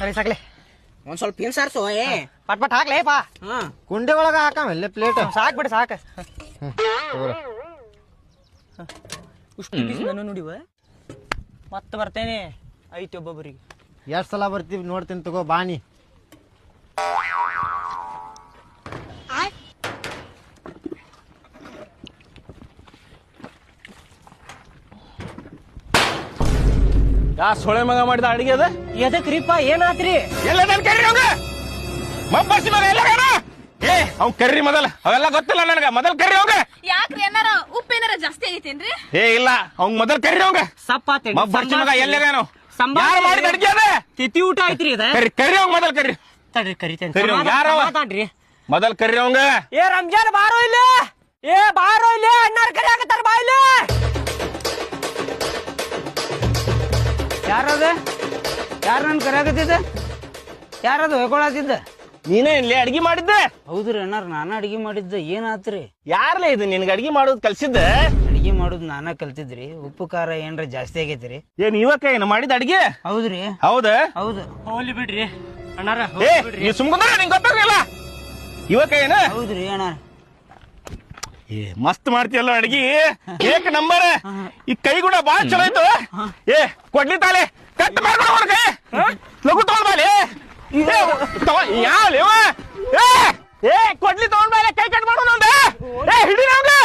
ಸರಿ ಸಾಕ್ಲೆ ಒಂದ್ ಸ್ವಲ್ಪ ಹಿಂಗ್ ಸಾರ್ಸು ಪಟ್ ಪಟ್ ಹಾಕ್ಲೇಪಾ. ಕುಂಡೆ ಒಳಗ ಹಾಕಲ್ಲ ಪ್ಲೇಟ್. ಸಾಕ್ ಬಿಡು ಸಾಕ. ತಗೋರ ನಾನು ನೋಡಿವ ಮತ್ತೆ ಬರ್ತೇನೆ. ಐತಿ ಒಬ್ಬೊಬ್ಬರಿಗೆ. ಎಷ್ಟ್ ಸಲ ಬರ್ತೀವಿ ನೋಡ್ತೀನಿ ತಗೋ ಬಾಣಿ. ಯಾ ಸೊಳೆ ಮಗ ಮಾಡಿದ ಅಡಿಗೆ ಅದ ಎದಕ್ರಿಪ್ಪ ಏನಾತ್ರಿ? ಎಲ್ಲ ನನ್ ಕರ್ರಿ ಅವಂಗ ಮಬ್ಬಸಿ ಮಗ ಎಲ್ಲ ಅವ್ನ್ ಕರ್ರಿ ಮೊದಲ ಅವೆಲ್ಲ ಗೊತ್ತಿಲ್ಲ ನನಗ. ಮೊದಲ್ ಕರ್ರಿ ಅವಂಗ. ಯಾಕ್ರಿ ಏನಾರ ಉಪ್ಪು ಏನಾರ ಜಾಸ್ತಿ ಆಗೈತೇನ್ರಿ? ಇಲ್ಲ ಅವ್ನ್ ಮೊದಲ್ ಕರ್ರಿ ಅವಂಗ. ಸಪ್ಪಾತಿ ಮಬ್ಬಸಿ ಮಗ ಎಲ್ಲೇನು ಯಾರು ಮಾಡಿದ ಅಡಿಗೆ ಅದ? ತಿಥಿ ಊಟ ಐತ್ರಿ ಇದ. ಕರ್ರಿ ಅವಂಗ ಮೊದಲ್ ಕರ್ರಿ. ತಡ್ರಿ ಕರಿತೇನೆ. ಕರಿ ಅವ್ನ್ ಯಾರವ? ಮಾತಾಡ್ರಿ. ಮೊದಲ್ ಕರ್ರಿ ಅವಂಗ. ಏ ರಂಜಾನ್ ಬಾರೋ ಇಲ್ಲಿ. ಏ ಬಾರೋ ಇಲ್ಲಿ. ಅಣ್ಣಾರ್ ಕರಿ ಹಾಕತ್ತಾರ ಬಾ ಇಲ್ಲಿ. ಯಾರದ? ಯಾರು ನನ್ ಕರಿಯಾಕತ್ತಿದ್ದ? ಯಾರದು ಹೇಳ್ಕೊಳತ್ತಿದ್ದ? ನೀನೇ ಇಲ್ಲಿ ಅಡಿಗೆ ಮಾಡಿದ್ದೆ? ಹೌದ್ರಿ ಅಣ್ಣಾರ, ನಾನ ಅಡಿಗೆ ಮಾಡಿದ್ದ. ಏನಾತ್ರಿ? ಯಾರ್ಲೇ ಇದು ನಿನ್ಗೆ ಅಡಿಗೆ ಮಾಡೋದು ಕಲ್ಸಿದ್ದ? ಅಡಿಗೆ ಮಾಡೋದು ನಾನ ಕಲ್ತಿದ್ರಿ. ಉಪ್ಪು ಖಾರ ಏನ್ರ ಜಾಸ್ತಿ ಆಗೈತ್ರಿ. ಏನ್ ಇವಕ್ಕ ಏನು ಮಾಡಿದ ಅಡಿಗೆ? ಹೌದ್ರಿ. ಹೌದ? ಹೌದು. ಹೋಗ್ಲಿ ಬಿಡ್ರಿ ಅಣ್ಣಾರ. ನೀ ಸುಮ್ಕೊಂಡ್ರ ನಿಂಗೆ ಗೊತ್ತಾಗಲಿಲ್ಲ ಇವಕ್ಕ ಏನ? ಹೌದ್ರಿ ಅಣ್ಣಾರ. ಮಸ್ತ್ ಮಾಡ್ತೀಯಲ್ಲ ಅಡಿಗೆ. ಏಕ್ ನಂಬರ್. ಈ ಕೈ ಕೂಡ ಬಾಳ ಚಲೋ ಐತು. ಕೊಡ್ಲಿ ತಾಲೆ ಕಟ್ ಮಾಡ್ಕೊಡ ಕೈ ಲಘು ತಗೊಂಡ್ಬಾಲಿ. ಯಾವ ಕೊಡ್ಲಿ ತಗೊಂಡ್ಬಾಲೆ ಕೈ ಕಟ್ ಮಾಡೋಣ. ಹಿಡಿ ನಮ್ಗೆ